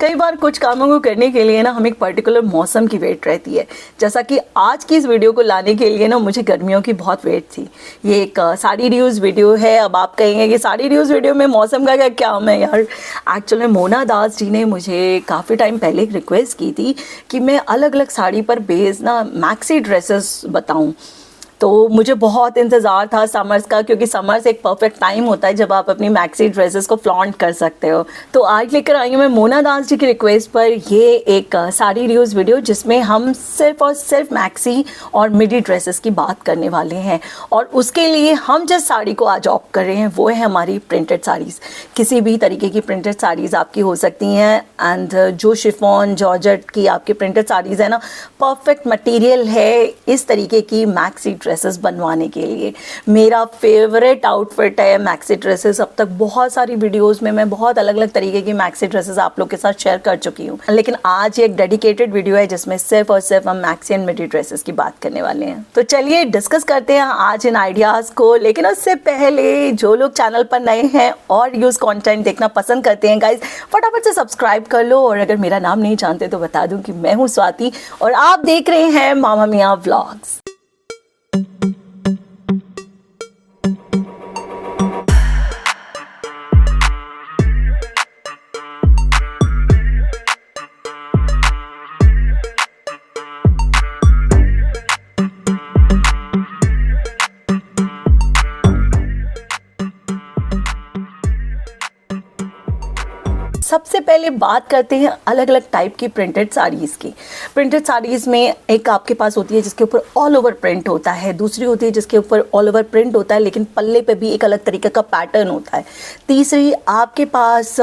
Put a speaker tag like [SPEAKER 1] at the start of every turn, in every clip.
[SPEAKER 1] कई बार कुछ कामों को करने के लिए ना हमें एक पर्टिकुलर मौसम की वेट रहती है। जैसा कि आज की इस वीडियो को लाने के लिए ना मुझे गर्मियों की बहुत वेट थी। ये एक साड़ी रिव्यूज़ वीडियो है। अब आप कहेंगे कि साड़ी रिव्यूज़ वीडियो में मौसम का क्या काम है यार। एक्चुअली में मोना दास जी ने मुझे काफ़ी टाइम पहले एक रिक्वेस्ट की थी कि मैं अलग अलग साड़ी पर बेस्ड ना मैक्सी ड्रेसेस बताऊँ। तो मुझे बहुत इंतज़ार था समर्स का, क्योंकि समर्स एक परफेक्ट टाइम होता है जब आप अपनी मैक्सी ड्रेसेस को फ्लॉन्ट कर सकते हो। तो आज लेकर आई हूँ मैं मोना दास जी की रिक्वेस्ट पर ये एक साड़ी रिव्यूज़ वीडियो, जिसमें हम सिर्फ और सिर्फ मैक्सी और मिडी ड्रेसेस की बात करने वाले हैं। और उसके लिए हम जिस साड़ी को आज ऑप्ट कर रहे हैं वो है हमारी प्रिंटेड साड़ीज़। किसी भी तरीके की प्रिंटेड साड़ीज़ आपकी हो सकती हैं। एंड जो शिफॉन जॉर्जेट की आपकी प्रिंटेड साड़ीज़ है ना, परफेक्ट मटेरियल है इस तरीके की मैक्सी ड्रेसेस बनवाने के लिए। मेरा फेवरेट आउटफिट है मैक्सी ड्रेसेस। अब तक बहुत सारी वीडियोस में मैं बहुत अलग अलग तरीके की मैक्सी ड्रेसेस आप लोग के साथ शेयर कर चुकी हूँ, लेकिन आज ये एक डेडिकेटेड वीडियो है जिसमें सिर्फ और सिर्फ हम मैक्सी एंड मिडी ड्रेसेस की बात करने वाले हैं। तो चलिए डिस्कस करते हैं आज इन आइडियाज़ को। लेकिन उससे पहले जो लोग चैनल पर नए हैं और यूज़ कॉन्टेंट देखना पसंद करते हैं गाइज, फटाफट से सब्सक्राइब कर लो। और अगर मेरा नाम नहीं जानते तो बता दूँ कि मैं हूँ स्वाति और आप देख रहे हैं मामा मियाँ व्लॉग्स। सबसे पहले बात करते हैं अलग अलग टाइप की प्रिंटेड साड़ीज़ की। प्रिंटेड साड़ीज़ में एक आपके पास होती है जिसके ऊपर ऑल ओवर प्रिंट होता है, दूसरी होती है जिसके ऊपर ऑल ओवर प्रिंट होता है लेकिन पल्ले पे भी एक अलग तरीके का पैटर्न होता है, तीसरी आपके पास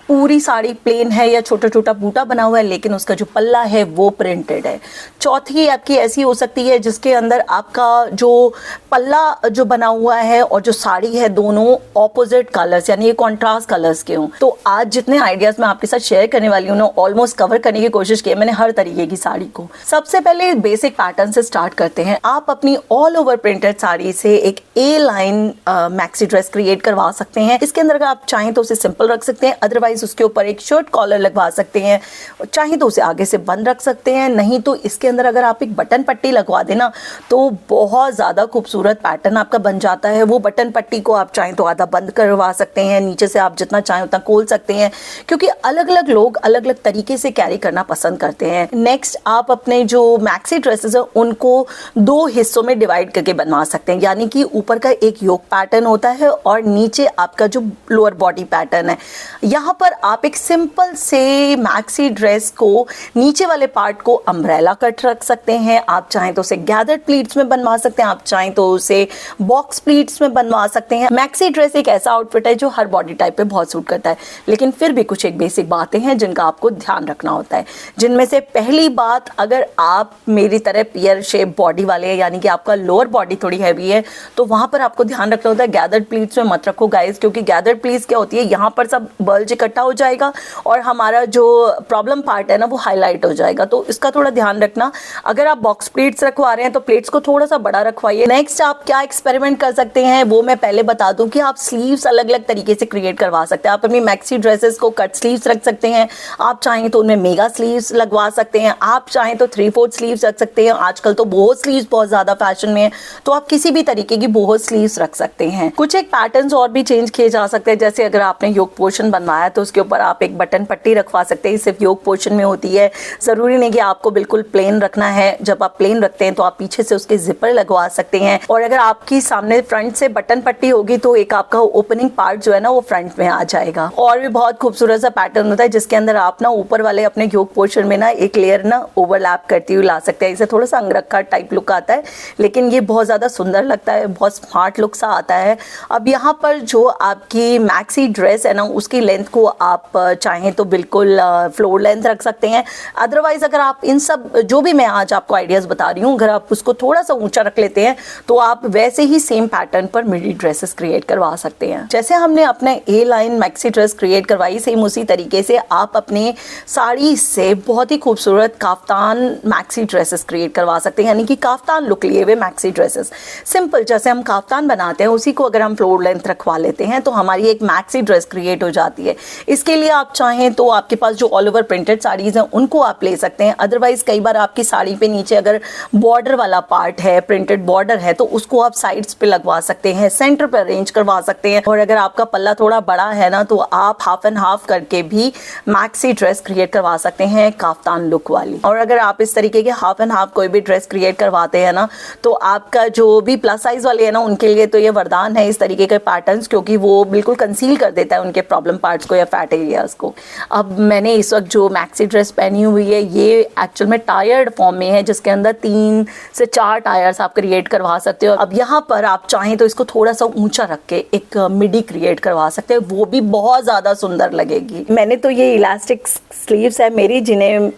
[SPEAKER 1] पूरी साड़ी प्लेन है या छोटा छोटा बूटा बना हुआ है लेकिन उसका जो पल्ला है वो प्रिंटेड है, चौथी आपकी ऐसी हो सकती है जिसके अंदर आपका जो पल्ला जो बना हुआ है और जो साड़ी है दोनों ऑपोजिट कलर्स यानी ये कॉन्ट्रास्ट कलर्स के हों। तो आज जितने आइडियाज मैं आपके साथ शेयर करने वाली हूँ ना, ऑलमोस्ट कवर करने की कोशिश की है मैंने हर तरीके की साड़ी को। सबसे पहले बेसिक पैटर्न से स्टार्ट करते हैं। आप अपनी ऑल ओवर प्रिंटेड साड़ी से एक ए लाइन मैक्सी ड्रेस क्रिएट करवा सकते हैं। इसके अंदर अगर आप चाहें तो उसे सिंपल रख सकते हैं, अदरवाइज उसके ऊपर एक शर्ट कॉलर लगवा सकते हैं, चाहें तो उसे आगे से बंद रख सकते हैं, नहीं तो इसके अंदर अगर आप एक बटन पट्टी लगवा देना तो बहुत ज़्यादा खूबसूरत पैटर्न आपका बन जाता है। वो बटन पट्टी को आप चाहें तो आधा बंद करवा सकते हैं, नीचे से आप जितना चाहें उतना खोल सकते हैं, क्योंकि अलग अलग लोग अलग अलग तरीके से कैरी करना पसंद करते हैं। नेक्स्ट आप अपने जो मैक्सी ड्रेसेस है उनको दो हिस्सों में डिवाइड करके बनवा सकते हैं, यानी कि ऊपर का एक योक पैटर्न होता है और नीचे आपका जो लोअर बॉडी पैटर्न है। यहाँ पर आप एक सिंपल से मैक्सी ड्रेस को नीचे वाले पार्ट को अम्ब्रेला कट रख सकते हैं, आप चाहें तो उसे गैदर्ड प्लीट्स में बनवा सकते हैं, आप चाहें तो उसे बॉक्स प्लीट्स में बनवा सकते हैं। मैक्सी ड्रेस एक ऐसा आउटफिट है जो हर बॉडी टाइप पे बहुत सूट करता है, लेकिन फिर भी कुछ एक बेसिक बातें हैं जिनका आपको ध्यान रखना होता है, जिनमें से पहली बात, अगर आप मेरी तरह पियर शेप बॉडी वाले हैं यानी कि आपका लोअर बॉडी थोड़ी हैवी है तो वहां पर आपको ध्यान रखना होता है गैदर्ड प्लीट्स में मत रखो गाइस, क्योंकि गैदर्ड प्लीट्स क्या होती है, यहाँ पर सब बल्ज इकट्ठा हो जाएगा और हमारा जो प्रॉब्लम पार्ट है ना वो हाईलाइट हो जाएगा, तो इसका थोड़ा ध्यान रखना। अगर आप बॉक्स प्लीट्स रखवा रहे हैं तो प्लेट्स को थोड़ा सा बड़ा रखवाइए। नेक्स्ट आप क्या एक्सपेरिमेंट कर सकते हैं वो मैं पहले बता दूं कि आप स्लीव्स अलग अलग तरीके से क्रिएट करवा सकते हैं। आप अपनी मैक्सी ड्रेसेस को कट स्लीव्स रख सकते हैं, आप चाहें तो उनमें मेगा स्लीव्स लगवा सकते हैं, आप चाहें तो 3/4 स्लीव्स रख सकते हैं, आजकल तो बोहो स्लीव्स बहुत ज्यादा फैशन में है तो आप किसी भी तरीके की बोहो स्लीव्स रख सकते हैं। कुछ एक पैटर्न्स और भी चेंज किए जा सकते हैं, जैसे अगर आपने योक पोर्शन बनवाया तो उसके ऊपर आप एक बटन पट्टी रखवा सकते हैं, सिर्फ योक पोर्शन में होती है, जरूरी नहीं कि आपको बिल्कुल प्लेन रखना है। जब आप प्लेन रखते हैं तो आप पीछे से उसके जिपर लगवा सकते हैं, और अगर आपकी सामने फ्रंट से बटन पट्टी होगी तो एक आपका ओपनिंग पार्ट जो है ना वो फ्रंट में आ जाएगा। और भी बहुत खूबसूरत सा पैटर्न होता है जिसके अंदर आप ना ऊपर वाले अपने योक पोर्शन में ना एक लेयर ना ओवरलैप करती हुई ला सकते हैं। इसे थोड़ा सा अंगरखा टाइप लुक आता है लेकिन ये बहुत ज़्यादा सुंदर लगता है, बहुत स्मार्ट लुक सा आता है। अब यहाँ पर जो आपकी मैक्सी ड्रेस है ना उसकी लेंथ को आप चाहें तो बिल्कुल फ्लोर लेंथ रख सकते हैं, अदरवाइज अगर आप इन सब जो भी मैं आज आपको आइडियाज़ बता रही हूँ अगर आप उसको थोड़ा सा ऊंचा रख लेते हैं तो आप वैसे ही सेम पैटर्न पर मिडी ड्रेसेस क्रिएट करवा सकते हैं। जैसे हमने अपने ए लाइन मैक्सी ड्रेस क्रिएट करवाई, सेम उसी तरीके से आप अपने साड़ी से बहुत ही खूबसूरत काफ्तान मैक्सी ड्रेसेस क्रिएट करवा सकते हैं, यानी कि काफ्तान लुक लिए हुए मैक्सी ड्रेसेस। सिंपल जैसे हम काफ्तान बनाते हैं उसी को अगर हम फ्लोर लेंथ रखवा लेते हैं तो हमारी एक मैक्सी ड्रेस क्रिएट हो जाती है। इसके लिए आप चाहें तो आपके पास जो ऑल ओवर प्रिंटेड साड़ीज़ हैं उनको आप ले सकते हैं। अदरवाइज कई बार आपकी साड़ी पे नीचे अगर बॉर्डर वाला पार्ट है, प्रिंटेड बॉर्डर है, तो उसको आप साइड्स पे लगवा सकते हैं, सेंटर पर अरेंज करवा सकते हैं। और अगर आपका पल्ला थोड़ा बड़ा है ना तो आप हाफ एंड हाफ करके भी मैक्सी ड्रेस क्रिएट करवा सकते हैं काफ्तान लुक वाली। और अगर आप इस तरीके के हाफ एंड हाफ कोई भी ड्रेस क्रिएट करवाते हैं ना तो आपका जो भी प्लस साइज वाले है ना उनके लिए तो ये वरदान है इस तरीके के पैटर्न्स, क्योंकि वो बिल्कुल कंसील कर देता है उनके प्रॉब्लम पार्ट्स को या फैट एरियाज को। अब मैंने इस वक्त जो मैक्सी ड्रेस पहनी हुई है ये एक्चुअल में टायर्ड फॉर्म में है, जिसके अंदर 3 से 4 टायर्स आप क्रिएट करवा सकते हो। अब यहाँ पर आप चाहें तो इसको थोड़ा सा ऊंचा रख के एक मिडी क्रिएट करवा सकते हैं, वो भी बहुत ज़्यादा सुंदर लगेगी। मैंने तो ये इलास्टिक स्लीव्स है मेरी, जिन्हें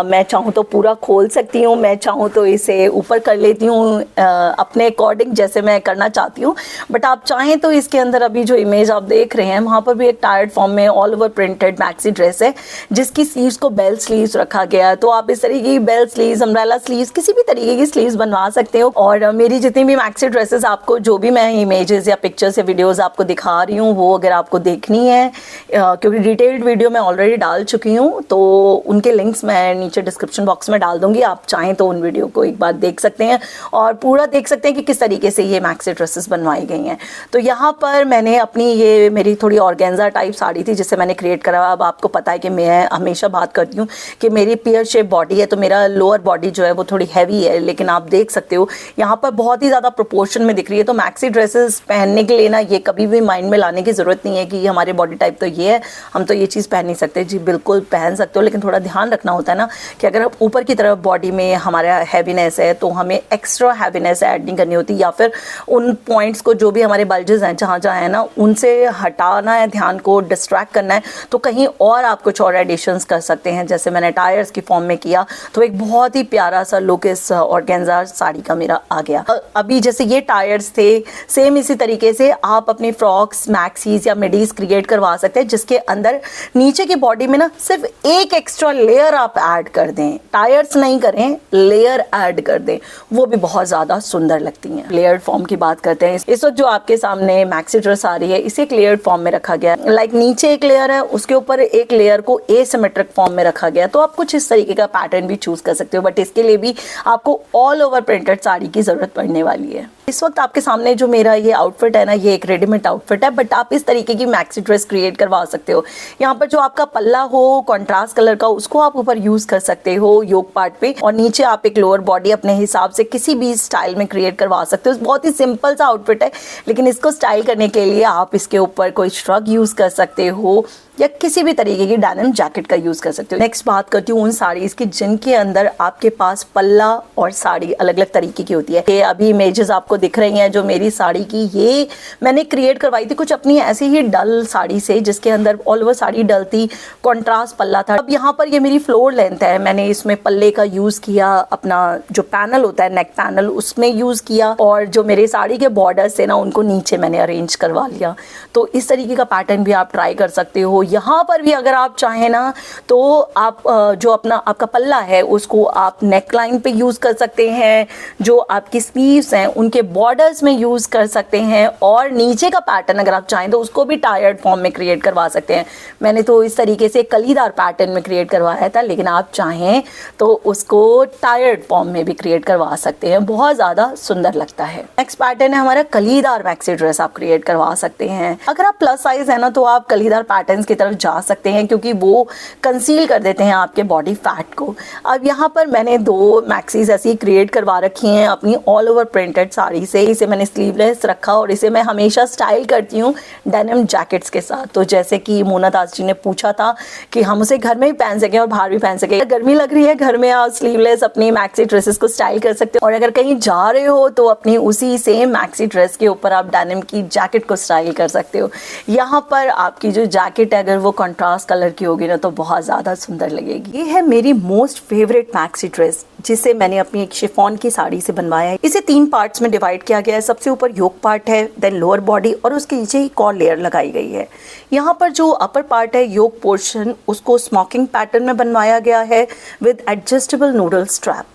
[SPEAKER 1] मैं चाहूँ तो पूरा खोल सकती हूँ, मैं चाहूँ तो इसे ऊपर कर लेती हूँ अपने अकॉर्डिंग जैसे मैं करना चाहती हूँ। बट आप चाहें तो इसके अंदर अभी जो इमेज आप देख रहे हैं वहाँ पर भी एक टायर्ड फॉर्म में all over printed maxi dress है जिसकी स्लीव्स को बेल स्लीव्स रखा गया है। तो आप इस तरीके की बेल स्लीव्स, अम्ब्रेला स्लीव्स, किसी भी तरीके की स्लीव्स बनवा सकते हो। और मेरी जितनी भी मैक्सी ड्रेसेस आपको जो भी मैं इमेजेस या पिक्चर्स या वीडियोस आपको दिखा रही हूँ वो अगर आपको देखनी है, क्योंकि डिटेल्ड वीडियो मैं ऑलरेडी डाल चुकी हूँ, तो उनके लिंक्स मैं नीचे डिस्क्रिप्शन बॉक्स में डाल दूंगी। आप चाहें तो उन वीडियो को एक बार देख सकते हैं और पूरा देख सकते हैं कि किस तरीके से ये मैक्सी ड्रेसेस बनवाई गई हैं। तो यहाँ पर मैंने अपनी ये मेरी थोड़ी ऑर्गेन्जा टाइप साड़ी थी जिससे मैंने क्रिएट करा। अब आपको पता है कि मैं हमेशा बात करती हूँ कि मेरी पियर शेप बॉडी है, तो मेरा लोअर बॉडी जो है वो थोड़ी हैवी है, लेकिन आप देख सकते हो यहाँ पर बहुत ही ज़्यादा प्रोपोर्शन में दिख रही है। तो मैक्सी ड्रेसेस पहनने के लिए ना ये कभी भी माइंड में लाने की ज़रूरत नहीं है कि हमारे बॉडी टाइप तो ये है, हम तो ये चीज़ पहन नहीं सकते। जी बिल्कुल पहन सकते हो, लेकिन थोड़ा ध्यान रखना होता है ना कि अगर ऊपर की तरफ बॉडी में हमारा हैवीनेस है तो हमें एक्स्ट्रा हैवीनेस ऐड नहीं करनी होती, या फिर उन पॉइंट्स को जो भी हमारे बल्जेस हैं जहाँ जहाँ है ना उनसे हटाना है, ध्यान को डिस्ट्रैक्ट करना है, तो कहीं और आप कुछ और एडिशंस कर सकते हैं। जैसे मैंने टायर्स की फॉर्म में किया तो एक बहुत ही प्यारा सा लुक इस ऑर्गेन्जा साड़ी का मेरा आ गया। अभी जैसे ये टायर्स थे, सेम इसी तरीके से आप अपनी फ्रॉक्स, मैक्सीज या मिडीज क्रिएट करवा सकते हैं जिसके अंदर नीचे की बॉडी में ना सिर्फ एक एक्स्ट्रा लेयर आप ऐड कर दें, टायर्स नहीं करें, लेयर ऐड कर दें, वो भी बहुत ज़्यादा सुंदर लगती हैं। लेयर्ड फॉर्म की बात करते हैं, इस वक्त जो आपके सामने मैक्सी ड्रेस आ रही है इसे एक लेयर्ड फॉर्म में रखा गया है। लाइक नीचे एक लेयर है, उसके ऊपर एक लेयर को एसिमेट्रिक फॉर्म में रखा गया है। तो आप कुछ इस तरीके का पैटर्न भी चूज कर सकते हो, बट इसके लिए भी आपको ऑल ओवर प्रिंटेड साड़ी की जरूरत पड़ने वाली है। इस वक्त आपके सामने जो मेरा ये आउटफिट है ना, ये एक रेडीमेड आउटफिट है, बट आप इस तरीके की मैक्सी ड्रेस क्रिएट करवा सकते हो। यहाँ पर जो आपका पल्ला हो कॉन्ट्रास्ट कलर का, उसको आप ऊपर यूज कर सकते हो योक पार्ट पे, और नीचे आप एक लोअर बॉडी अपने हिसाब से किसी भी स्टाइल में क्रिएट करवा सकते हो। बहुत ही सिंपल सा आउटफिट है, लेकिन इसको स्टाइल करने के लिए आप इसके ऊपर कोई श्रग यूज कर सकते हो या किसी भी तरीके की डेनिम जैकेट का यूज कर सकते हो। नेक्स्ट बात करती हूँ उन साड़ीज की जिनके अंदर आपके पास पल्ला और साड़ी अलग अलग तरीके की होती है। ये अभी इमेजेस आपको दिख रही हैं जो मेरी साड़ी की, ये मैंने क्रिएट करवाई थी कुछ अपनी ऐसी ही डल साड़ी से जिसके अंदर ऑल ओवर साड़ी डल थी, कॉन्ट्रास्ट पल्ला था। अब यहाँ पर ये मेरी फ्लोर लेंथ है, मैंने इसमें पल्ले का यूज किया, अपना जो पैनल होता है नेक पैनल उसमें यूज किया, और जो मेरे साड़ी के बॉर्डर्स थे ना उनको नीचे मैंने अरेंज करवा लिया। तो इस तरीके का पैटर्न भी आप ट्राई कर सकते हो। यहाँ पर भी अगर आप चाहें ना तो आप जो अपना आपका पल्ला है उसको आप नेक लाइन पे यूज कर सकते हैं, जो आपकी स्लीव्स हैं उनके बॉर्डर्स में यूज कर सकते हैं, और नीचे का पैटर्न अगर आप चाहें तो उसको भी टायर्ड फॉर्म में क्रिएट करवा सकते हैं। मैंने तो इस तरीके से कलीदार पैटर्न में क्रिएट करवाया था, लेकिन आप चाहें तो उसको टायर्ड फॉर्म में भी क्रिएट करवा सकते हैं, बहुत ज़्यादा सुंदर लगता है। नेक्स्ट पैटर्न है हमारा कलीदार मैक्सी ड्रेस आप क्रिएट करवा सकते हैं। अगर आप प्लस साइज है ना तो आप कलीदार पैटर्न्स की तरफ जा सकते हैं, क्योंकि वो कंसील कर देते हैं आपके बॉडी फैट को। अब यहाँ पर मैंने 2 मैक्सीज ऐसी क्रिएट करवा रखी हैं अपनी ऑल ओवर प्रिंटेड साड़ी से। इसे मैंने स्लीवलेस रखा और इसे मैं हमेशा स्टाइल करती हूँ डेनिम जैकेट्स के साथ। तो जैसे कि मोना दास जी ने पूछा था कि हम उसे घर में भी पहन सकें और बाहर भी पहन सकें। गर्मी लग रही है, घर में आप स्लीवलेस अपनी मैक्सी ड्रेसेस को स्टाइल कर सकते हो, और अगर कहीं जा रहे हो तो अपनी उसी सेम मैक्सी ड्रेस के ऊपर आप डेनिम की जैकेट को स्टाइल कर सकते हो। यहाँ पर आपकी जो जैकेट है अगर वो कंट्रास्ट कलर की होगी ना तो बहुत ज़्यादा सुंदर लगेगी। ये है मेरी मोस्ट फेवरेट मैक्सी ड्रेस, जिसे मैंने अपनी एक शिफॉन की साड़ी से बनवाया है। इसे 3 पार्ट्स में डिवाइड किया गया है। सबसे ऊपर योक पार्ट है, देन लोअर बॉडी, और उसके नीचे एक और लेयर लगाई गई है। यहाँ पर जो अपर पार्ट है, योक पोर्शन, उसको स्मोकिंग पैटर्न में बनवाया गया है विद एडजस्टेबल नूडल स्ट्रैप।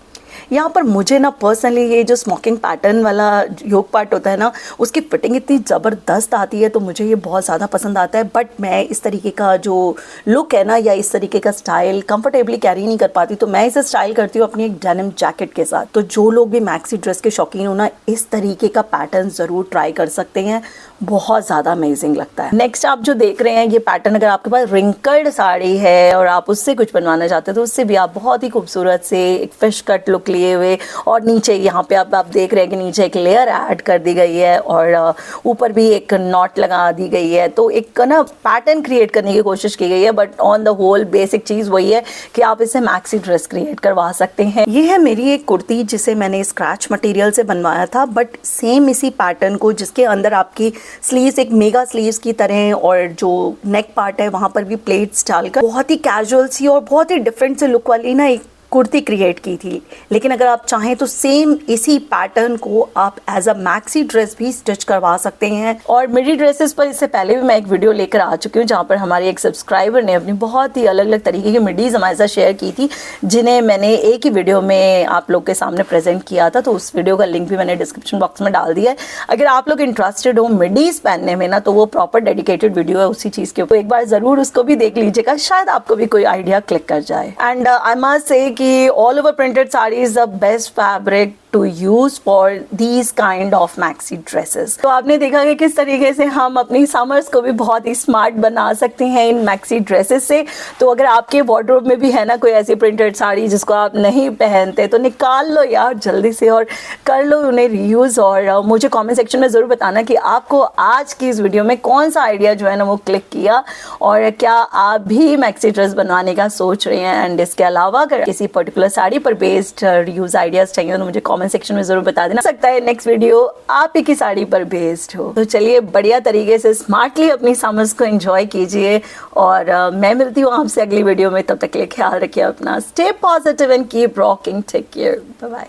[SPEAKER 1] यहाँ पर मुझे ना पर्सनली ये जो स्मोकिंग पैटर्न वाला योक पार्ट होता है ना, उसकी फिटिंग इतनी ज़बरदस्त आती है, तो मुझे ये बहुत ज़्यादा पसंद आता है। बट मैं इस तरीके का जो लुक है ना, या इस तरीके का स्टाइल कंफर्टेबली कैरी नहीं कर पाती, तो मैं इसे स्टाइल करती हूँ अपनी एक डेनिम जैकेट के साथ। तो जो लोग भी मैक्सी ड्रेस के शौकीन हो ना, इस तरीके का पैटर्न ज़रूर ट्राई कर सकते हैं, बहुत ज़्यादा अमेजिंग लगता है। नेक्स्ट आप जो देख रहे हैं ये पैटर्न, अगर आपके पास रिंकल्ड साड़ी है और आप उससे कुछ बनवाना चाहते हैं तो उससे भी आप बहुत ही खूबसूरत से एक फिश कट लुक लिए हुए, और नीचे यहाँ पे आप देख रहे हैं कि नीचे एक लेयर ऐड कर दी गई है और ऊपर भी एक नॉट लगा दी गई है। तो एक ना पैटर्न क्रिएट करने की कोशिश की गई है, but on the whole basic चीज़ वही है कि आप इसे मैक्सी ड्रेस क्रिएट करवा सकते हैं। ये है मेरी एक कुर्ती जिसे मैंने स्क्रैच मटेरियल से बनवाया था, बट सेम इसी पैटर्न को, जिसके अंदर आपकी स्लीव्स एक मेगा स्लीव्स की तरह, और जो नेक पार्ट है वहाँ पर भी प्लेट्स डालकर बहुत ही कैजुअल सी और बहुत ही डिफरेंट से लुक वाली ना एक कुर्ती क्रिएट की थी। लेकिन अगर आप चाहें तो सेम इसी पैटर्न को आप एज अ मैक्सी ड्रेस भी स्टिच करवा सकते हैं। और मिडी ड्रेसेस पर इससे पहले भी मैं एक वीडियो लेकर आ चुकी हूँ, जहाँ पर हमारे एक सब्सक्राइबर ने अपनी बहुत ही अलग अलग तरीके की मिडीज हमारे साथ शेयर की थी, जिन्हें मैंने एक ही वीडियो में आप लोग के सामने प्रेजेंट किया था। तो उस वीडियो का लिंक भी मैंने डिस्क्रिप्शन बॉक्स में डाल दिया है। अगर आप लोग इंटरेस्टेड हो मिडीज पहनने में ना, तो वो प्रॉपर डेडिकेटेड वीडियो है उसी चीज़ के ऊपर, एक बार ज़रूर उसको भी देख लीजिएगा, शायद आपको भी कोई आइडिया क्लिक कर जाए। एंड आई मस्ट से कि all over printed saree is the best fabric to use for these kind of maxi dresses। तो आपने देखा कि किस तरीके से हम अपनी समर्स को भी बहुत ही स्मार्ट बना सकते हैं इन मैक्सी ड्रेसेस से। तो अगर आपके वार्डरोब में भी है ना कोई ऐसी प्रिंटेड साड़ी जिसको आप नहीं पहनते, तो निकाल लो यार जल्दी से और कर लो उन्हें रीयूज़। और मुझे कमेंट सेक्शन में ज़रूर बताना कि आपको आज की इस वीडियो में कौन सा आइडिया जो है ना वो क्लिक किया, और क्या आप भी मैक्सी ड्रेस बनवाने का सोच रहे हैं। एंड इसके अलावा अगर किसी पर्टिकुलर साड़ी पर बेस्ड रीयूज़ आइडियाज़ चाहिए तो मुझे कमेंट सेक्शन में जरूर बता देना। सकता है नेक्स्ट वीडियो आप ही की साड़ी पर बेस्ड हो। तो चलिए बढ़िया तरीके से स्मार्टली अपनी समर्स को एंजॉय कीजिए, और मैं मिलती हूँ आपसे अगली वीडियो में। तब तक के लिए ख्याल रखिए अपना, stay positive and keep rocking, take care, bye bye.